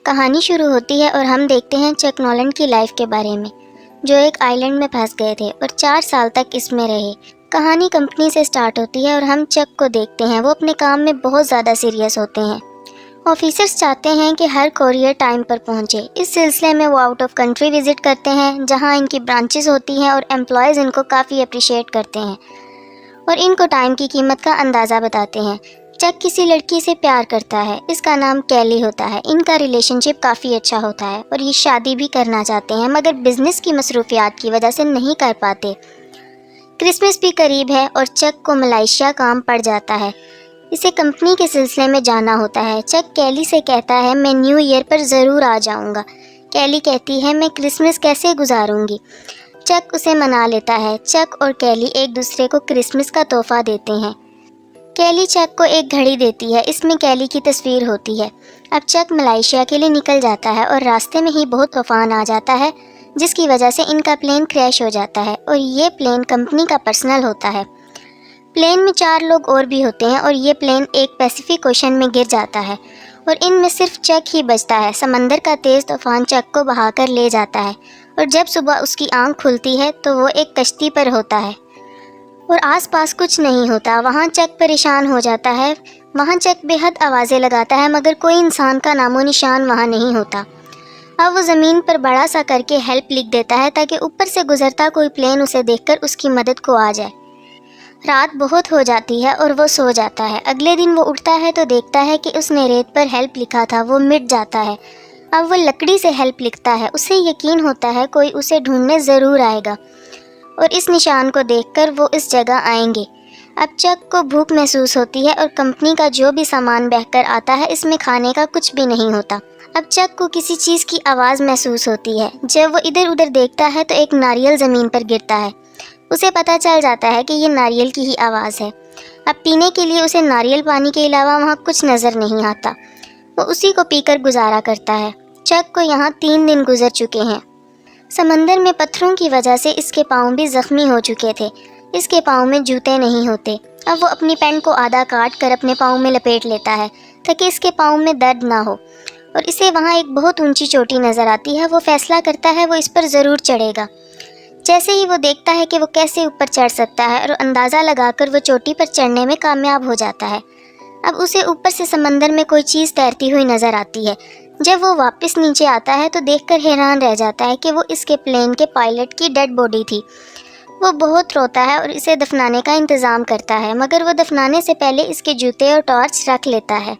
کہانی شروع ہوتی ہے اور ہم دیکھتے ہیں چک نولن کی لائف کے بارے میں، جو ایک آئی لینڈ میں پھنس گئے تھے اور 4 سال تک اس میں رہے۔ کہانی کمپنی سے سٹارٹ ہوتی ہے اور ہم چک کو دیکھتے ہیں، وہ اپنے کام میں بہت زیادہ سیریس ہوتے ہیں۔ آفیسرز چاہتے ہیں کہ ہر کوریئر ٹائم پر پہنچے۔ اس سلسلے میں وہ آؤٹ آف کنٹری وزٹ کرتے ہیں، جہاں ان کی برانچز ہوتی ہیں اور امپلائیز ان کو کافی اپریشیٹ کرتے ہیں اور ان کو ٹائم کی قیمت کا اندازہ بتاتے ہیں۔ چک کسی لڑکی سے پیار کرتا ہے، اس کا نام کیلی ہوتا ہے۔ ان کا ریلیشن شپ کافی اچھا ہوتا ہے اور یہ شادی بھی کرنا چاہتے ہیں، مگر بزنس کی مصروفیات کی وجہ سے نہیں کر پاتے۔ کرسمس بھی قریب ہے اور چک کو ملائیشیا کام پڑ جاتا ہے۔ اسے کمپنی کے سلسلے میں جانا ہوتا ہے۔ چک کیلی سے کہتا ہے میں نیو ایئر پر ضرور آ جاؤں گا۔ کیلی کہتی ہے میں کرسمس کیسے گزاروں گی؟ چک اسے منا لیتا ہے۔ چک اور کیلی ایک دوسرے کو کرسمس کا تحفہ دیتے ہیں۔ کیلی چک کو ایک گھڑی دیتی ہے، اس میں کیلی کی تصویر ہوتی ہے۔ اب چک ملائیشیا کے لیے نکل جاتا ہے اور راستے میں ہی بہت طوفان آ جاتا ہے، جس کی وجہ سے ان کا پلین کریش ہو جاتا ہے اور یہ پلین کمپنی کا پرسنل ہوتا ہے۔ پلین میں 4 لوگ اور بھی ہوتے ہیں اور یہ پلین ایک پیسیفک اوشن میں گر جاتا ہے اور ان میں صرف چک ہی بچتا ہے۔ سمندر کا تیز طوفان چک کو بہا کر لے جاتا ہے اور جب صبح اس کی آنکھ کھلتی ہے تو وہ ایک کشتی پر ہوتا ہے اور آس پاس کچھ نہیں ہوتا۔ وہاں چک پریشان ہو جاتا ہے۔ وہاں چک بے حد آوازیں لگاتا ہے، مگر کوئی انسان کا نام و نشان وہاں نہیں ہوتا۔ اب وہ زمین پر بڑا سا کر کے ہیلپ لکھ دیتا ہے تاکہ اوپر سے گزرتا کوئی پلین اسے دیکھ کر اس کی مدد کو آ جائے۔ رات بہت ہو جاتی ہے اور وہ سو جاتا ہے۔ اگلے دن وہ اٹھتا ہے تو دیکھتا ہے کہ اس نے ریت پر ہیلپ لکھا تھا وہ مٹ جاتا ہے۔ اب وہ لکڑی سے ہیلپ لکھتا ہے، اسے یقین ہوتا ہے کوئی اسے ڈھونڈنے ضرور آئے گا اور اس نشان کو دیکھ کر وہ اس جگہ آئیں گے۔ اب چک کو بھوک محسوس ہوتی ہے اور کمپنی کا جو بھی سامان بہہ کر آتا ہے اس میں کھانے کا کچھ بھی نہیں ہوتا۔ اب چک کو کسی چیز کی آواز محسوس ہوتی ہے۔ جب وہ ادھر ادھر دیکھتا ہے تو ایک ناریل زمین پر گرتا ہے۔ اسے پتہ چل جاتا ہے کہ یہ ناریل کی ہی آواز ہے۔ اب پینے کے لیے اسے ناریل پانی کے علاوہ وہاں کچھ نظر نہیں آتا۔ وہ اسی کو پی کر گزارا کرتا ہے۔ چک کو یہاں 3 دن گزر چکے ہیں۔ سمندر میں پتھروں کی وجہ سے اس کے پاؤں بھی زخمی ہو چکے تھے۔ اس کے پاؤں میں جوتے نہیں ہوتے۔ اب وہ اپنی پینٹ کو آدھا کاٹ کر اپنے پاؤں میں لپیٹ لیتا ہے تاکہ اس کے پاؤں میں درد نہ ہو، اور اسے وہاں ایک بہت اونچی چوٹی نظر آتی ہے۔ وہ فیصلہ کرتا ہے وہ اس پر ضرور چڑھے گا۔ جیسے ہی وہ دیکھتا ہے کہ وہ کیسے اوپر چڑھ سکتا ہے اور اندازہ لگا کر وہ چوٹی پر چڑھنے میں کامیاب ہو جاتا ہے۔ اب اسے اوپر سے سمندر میں کوئی چیز تیرتی ہوئی نظر آتی ہے۔ جب وہ واپس نیچے آتا ہے تو دیکھ کر حیران رہ جاتا ہے کہ وہ اس کے پلین کے پائلٹ کی ڈیڈ باڈی تھی۔ وہ بہت روتا ہے اور اسے دفنانے کا انتظام کرتا ہے، مگر وہ دفنانے سے پہلے اس کے جوتے اور ٹارچ رکھ لیتا ہے۔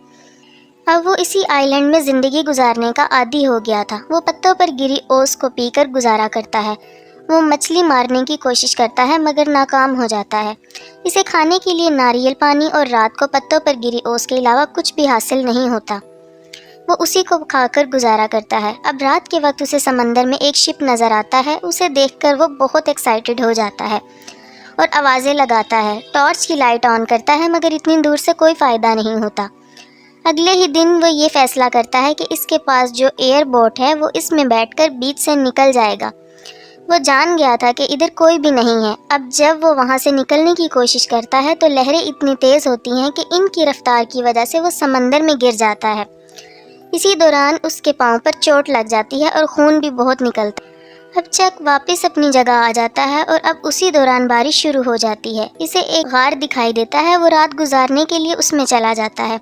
اب وہ اسی آئی لینڈ میں زندگی گزارنے کا عادی ہو گیا تھا۔ وہ پتوں پر گری اوس کو پی کر گزارا کرتا ہے۔ وہ مچھلی مارنے کی کوشش کرتا ہے مگر ناکام ہو جاتا ہے۔ اسے کھانے کے لیے ناریل پانی اور رات کو پتوں پر گری اوس کے علاوہ کچھ بھی حاصل نہیں ہوتا۔ وہ اسی کو کھا کر گزارا کرتا ہے۔ اب رات کے وقت اسے سمندر میں ایک شپ نظر آتا ہے۔ اسے دیکھ کر وہ بہت ایکسائٹڈ ہو جاتا ہے اور آوازیں لگاتا ہے۔ ٹارچ کی لائٹ آن کرتا ہے مگر اتنی دور سے کوئی فائدہ نہیں ہوتا۔ اگلے ہی دن وہ یہ فیصلہ کرتا ہے کہ اس کے پاس جو ایئر بوٹ ہے وہ اس میں بیٹھ کر بیچ سے نکل جائے گا۔ وہ جان گیا تھا کہ ادھر کوئی بھی نہیں ہے۔ اب جب وہ وہاں سے نکلنے کی کوشش کرتا ہے تو لہریں اتنی تیز ہوتی ہیں کہ ان کی رفتار کی وجہ سے وہ سمندر میں گر جاتا ہے۔ اسی دوران اس کے پاؤں پر چوٹ لگ جاتی ہے اور خون بھی بہت نکلتا ہے۔ اب چک واپس اپنی جگہ آ جاتا ہے اور اب اسی دوران بارش شروع ہو جاتی ہے۔ اسے ایک غار دکھائی دیتا ہے۔ وہ رات گزارنے کے لیے اس میں چلا جاتا ہے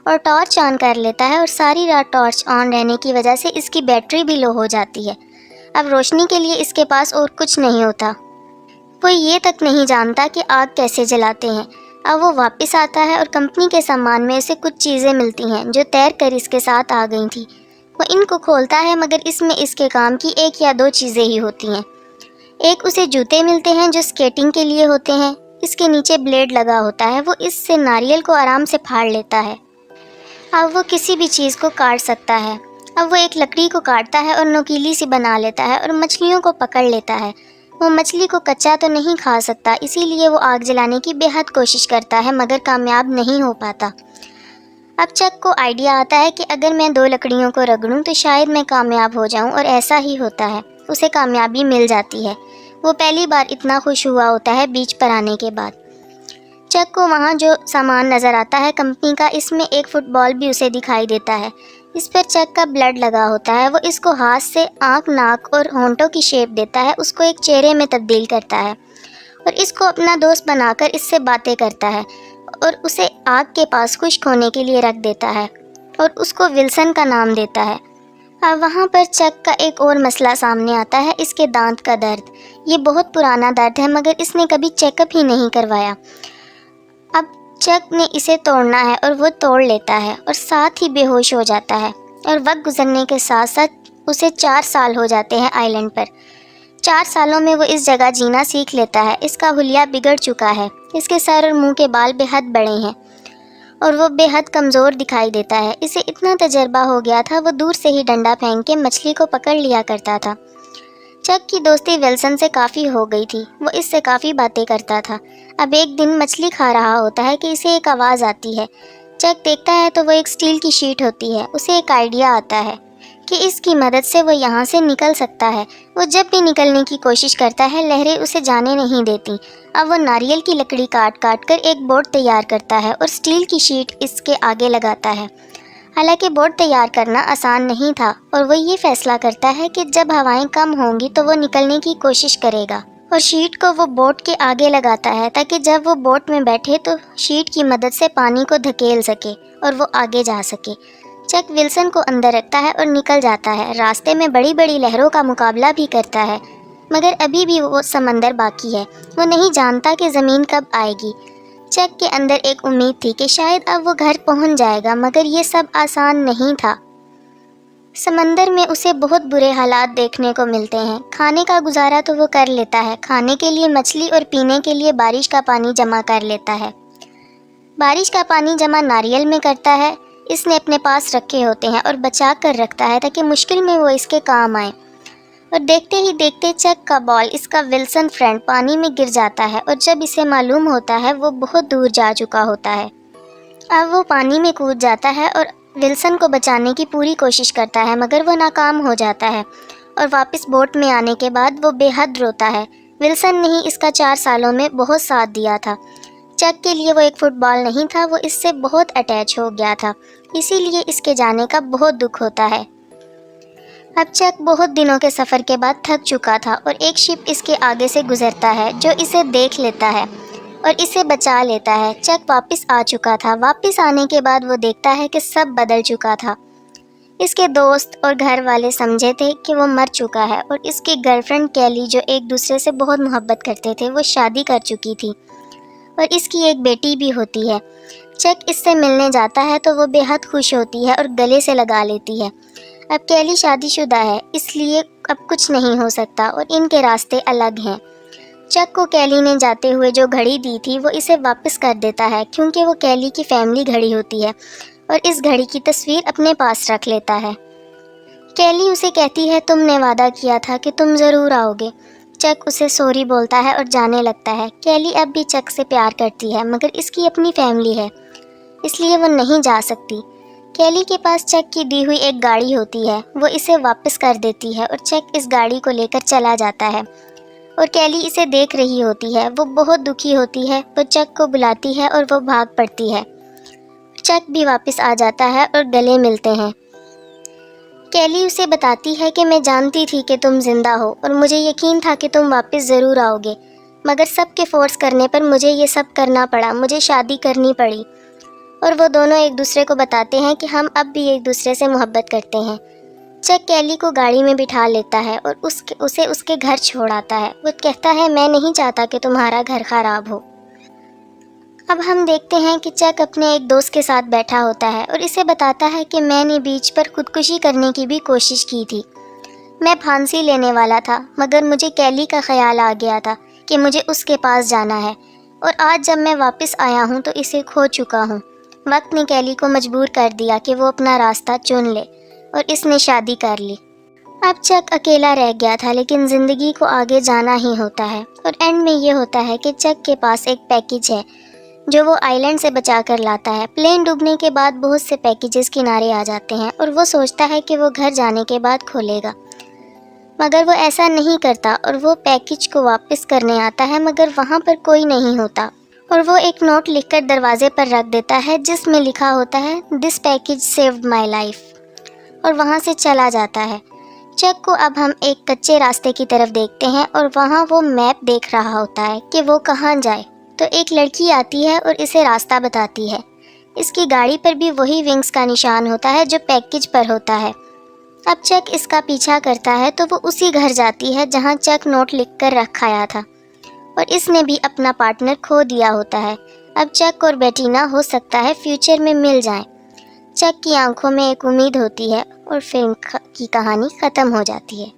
اور ٹارچ آن کر لیتا ہے، اور ساری رات ٹارچ آن رہنے کی وجہ سے اس کی بیٹری بھی لو ہو جاتی ہے۔ اب روشنی کے لیے اس کے پاس اور کچھ نہیں ہوتا۔ وہ یہ تک نہیں جانتا کہ آگ کیسے جلاتے ہیں۔ اب وہ واپس آتا ہے اور کمپنی کے سامان میں اسے کچھ چیزیں ملتی ہیں جو تیر کر اس کے ساتھ آ گئی تھیں۔ وہ ان کو کھولتا ہے مگر اس میں اس کے کام کی 1 یا 2 چیزیں ہی ہوتی ہیں۔ ایک اسے جوتے ملتے ہیں جو سکیٹنگ کے لیے ہوتے ہیں۔ اس کے نیچے بلیڈ لگا ہوتا ہے۔ وہ اس سے ناریل کو آرام سے پھاڑ لیتا ہے۔ اب وہ کسی بھی چیز کو کاٹ سکتا ہے۔ اب وہ ایک لکڑی کو کاٹتا ہے اور نوکیلی سی بنا لیتا ہے اور مچھلیوں کو پکڑ لیتا ہے۔ وہ مچھلی کو کچا تو نہیں کھا سکتا، اسی لیے وہ آگ جلانے کی بے حد کوشش کرتا ہے مگر کامیاب نہیں ہو پاتا۔ اب چک کو آئیڈیا آتا ہے کہ اگر میں 2 لکڑیوں کو رگڑوں تو شاید میں کامیاب ہو جاؤں، اور ایسا ہی ہوتا ہے۔ اسے کامیابی مل جاتی ہے۔ وہ پہلی بار اتنا خوش ہوا ہوتا ہے بیچ پر آنے کے بعد۔ چک کو وہاں جو سامان نظر آتا ہے کمپنی کا، اس میں ایک فٹ بال بھی اسے دکھائی دیتا ہے۔ اس پر چک کا بلڈ لگا ہوتا ہے۔ وہ اس کو ہاتھ سے آنکھ، ناک اور ہونٹوں کی شیپ دیتا ہے، اس کو ایک چہرے میں تبدیل کرتا ہے اور اس کو اپنا دوست بنا کر اس سے باتیں کرتا ہے اور اسے آگ کے پاس خشک ہونے کے لیے رکھ دیتا ہے اور اس کو ولسن کا نام دیتا ہے۔ اب وہاں پر چک کا ایک اور مسئلہ سامنے آتا ہے، اس کے دانت کا درد۔ یہ بہت پرانا درد ہے مگر اس نے کبھی چیک اپ ہی نہیں کروایا۔ اب چک نے اسے توڑنا ہے اور وہ توڑ لیتا ہے اور ساتھ ہی بے ہوش ہو جاتا ہے، اور وقت گزرنے کے ساتھ ساتھ اسے 4 سال ہو جاتے ہیں آئی لینڈ پر۔ 4 سالوں میں وہ اس جگہ جینا سیکھ لیتا ہے۔ اس کا حلیہ بگڑ چکا ہے، اس کے سر اور منہ کے بال بے حد بڑے ہیں اور وہ بے حد کمزور دکھائی دیتا ہے۔ اسے اتنا تجربہ ہو گیا تھا، وہ دور سے ہی ڈنڈا پھینک کے مچھلی کو پکڑ لیا کرتا تھا۔ چک کی دوستی ولسن سے کافی ہو گئی تھی، وہ اس سے کافی باتیں کرتا تھا۔ اب ایک دن مچھلی کھا رہا ہوتا ہے کہ اسے ایک آواز آتی ہے۔ چک دیکھتا ہے تو وہ ایک سٹیل کی شیٹ ہوتی ہے۔ اسے ایک آئیڈیا آتا ہے کہ اس کی مدد سے وہ یہاں سے نکل سکتا ہے۔ وہ جب بھی نکلنے کی کوشش کرتا ہے لہریں اسے جانے نہیں دیتی۔ اب وہ ناریل کی لکڑی کاٹ کر ایک بورڈ تیار کرتا ہے اور سٹیل کی شیٹ اس کے آگے لگاتا ہے۔ حالانکہ بورڈ تیار کرنا آسان نہیں تھا اور وہ یہ فیصلہ کرتا ہے کہ جب ہوائیں کم ہوں گی تو وہ نکلنے کی کوشش کرے گا، اور شیٹ کو وہ بوٹ کے آگے لگاتا ہے تاکہ جب وہ بوٹ میں بیٹھے تو شیٹ کی مدد سے پانی کو دھکیل سکے اور وہ آگے جا سکے۔ چک ولسن کو اندر رکھتا ہے اور نکل جاتا ہے۔ راستے میں بڑی بڑی لہروں کا مقابلہ بھی کرتا ہے مگر ابھی بھی وہ سمندر باقی ہے۔ وہ نہیں جانتا کہ زمین کب آئے گی۔ چک کے اندر ایک امید تھی کہ شاید اب وہ گھر پہنچ جائے گا، مگر یہ سب آسان نہیں تھا۔ سمندر میں اسے بہت برے حالات دیکھنے کو ملتے ہیں۔ کھانے کا گزارا تو وہ کر لیتا ہے، کھانے کے لیے مچھلی اور پینے کے لیے بارش کا پانی جمع کر لیتا ہے۔ بارش کا پانی جمع ناریل میں کرتا ہے، اس نے اپنے پاس رکھے ہوتے ہیں اور بچا کر رکھتا ہے تاکہ مشکل میں وہ اس کے کام آئے۔ اور دیکھتے ہی دیکھتے چک کا بال، اس کا ولسن فرینڈ، پانی میں گر جاتا ہے اور جب اسے معلوم ہوتا ہے وہ بہت دور جا چکا ہوتا ہے۔ اب وہ پانی میں کود جاتا ہے اور ولسن کو بچانے کی پوری کوشش کرتا ہے مگر وہ ناکام ہو جاتا ہے، اور واپس بوٹ میں آنے کے بعد وہ بے حد روتا ہے۔ ولسن نے ہی اس کا 4 سالوں میں بہت ساتھ دیا تھا۔ چک کے لیے وہ ایک فٹ بال نہیں تھا، وہ اس سے بہت اٹیچ ہو گیا تھا، اسی لیے اس کے جانے کا بہت دکھ ہوتا ہے۔ اب چک بہت دنوں کے سفر کے بعد تھک چکا تھا اور ایک شپ اس کے آگے سے گزرتا ہے جو اسے دیکھ لیتا ہے اور اسے بچا لیتا ہے۔ چک واپس آ چکا تھا۔ واپس آنے کے بعد وہ دیکھتا ہے کہ سب بدل چکا تھا۔ اس کے دوست اور گھر والے سمجھے تھے کہ وہ مر چکا ہے، اور اس کی گرل فرینڈ کیلی جو ایک دوسرے سے بہت محبت کرتے تھے وہ شادی کر چکی تھی اور اس کی ایک بیٹی بھی ہوتی ہے۔ چک اس سے ملنے جاتا ہے تو وہ بے حد خوش ہوتی ہے اور گلے سے لگا لیتی ہے۔ اب کیلی شادی شدہ ہے، اس لیے اب کچھ نہیں ہو سکتا اور ان کے راستے الگ ہیں۔ چک کو کیلی نے جاتے ہوئے جو گھڑی دی تھی وہ اسے واپس کر دیتا ہے کیونکہ وہ کیلی کی فیملی گھڑی ہوتی ہے، اور اس گھڑی کی تصویر اپنے پاس رکھ لیتا ہے۔ کیلی اسے کہتی ہے تم نے وعدہ کیا تھا کہ تم ضرور آؤ گے۔ چک اسے سوری بولتا ہے اور جانے لگتا ہے۔ کیلی اب بھی چک سے پیار کرتی ہے مگر اس کی اپنی فیملی ہے، اس لیے وہ نہیں جا سکتی۔ کیلی کے پاس چک کی دی ہوئی ایک گاڑی ہوتی ہے، وہ اسے واپس کر دیتی ہے اور چک اس گاڑی کو لے کر چلا جاتا ہے، اور کیلی اسے دیکھ رہی ہوتی ہے۔ وہ بہت دکھی ہوتی ہے، وہ چک کو بلاتی ہے اور وہ بھاگ پڑتی ہے۔ چک بھی واپس آ جاتا ہے اور گلے ملتے ہیں۔ کیلی اسے بتاتی ہے کہ میں جانتی تھی کہ تم زندہ ہو اور مجھے یقین تھا کہ تم واپس ضرور آؤ گے، مگر سب کے فورس کرنے پر مجھے یہ سب کرنا پڑا، مجھے شادی کرنی پڑی۔ اور وہ دونوں ایک دوسرے کو بتاتے ہیں کہ ہم اب بھی ایک دوسرے سے محبت کرتے ہیں۔ چک کیلی کو گاڑی میں بٹھا لیتا ہے اور اسے اس کے گھر چھوڑ آتا ہے۔ وہ کہتا ہے میں نہیں چاہتا کہ تمہارا گھر خراب ہو۔ اب ہم دیکھتے ہیں کہ چک اپنے ایک دوست کے ساتھ بیٹھا ہوتا ہے اور اسے بتاتا ہے کہ میں نے بیچ پر خودکشی کرنے کی بھی کوشش کی تھی۔ میں پھانسی لینے والا تھا مگر مجھے کیلی کا خیال آ گیا تھا کہ مجھے اس کے پاس جانا ہے، اور آج جب میں واپس آیا ہوں تو اسے کھو چکا ہوں۔ وقت نے کیلی کو مجبور کر دیا کہ وہ اپنا راستہ چن لے اور اس نے شادی کر لی۔ اب چک اکیلا رہ گیا تھا لیکن زندگی کو آگے جانا ہی ہوتا ہے، اور اینڈ میں یہ ہوتا ہے کہ چک کے پاس ایک پیکیج ہے جو وہ آئی لینڈ سے بچا کر لاتا ہے۔ پلین ڈوبنے کے بعد بہت سے پیکیجز کنارے آ جاتے ہیں اور وہ سوچتا ہے کہ وہ گھر جانے کے بعد کھولے گا، مگر وہ ایسا نہیں کرتا اور وہ پیکیج کو واپس کرنے آتا ہے مگر وہاں پر کوئی نہیں ہوتا، اور وہ ایک نوٹ لکھ کر دروازے پر رکھ دیتا ہے جس میں لکھا ہوتا ہے this package saved my life. اور وہاں سے چلا جاتا ہے۔ چک کو اب ہم ایک کچے راستے کی طرف دیکھتے ہیں اور وہاں وہ میپ دیکھ رہا ہوتا ہے کہ وہ کہاں جائے، تو ایک لڑکی آتی ہے اور اسے راستہ بتاتی ہے۔ اس کی گاڑی پر بھی وہی ونگز کا نشان ہوتا ہے جو پیکج پر ہوتا ہے۔ اب چک اس کا پیچھا کرتا ہے تو وہ اسی گھر جاتی ہے جہاں چک نوٹ لکھ کر رکھایا تھا، اور اس نے بھی اپنا پارٹنر کھو دیا ہوتا ہے۔ اب چک اور بیٹینا ہو سکتا ہے فیوچر میں مل جائیں۔ چک کی آنکھوں میں ایک امید ہوتی ہے اور فلم کی کہانی ختم ہو جاتی ہے۔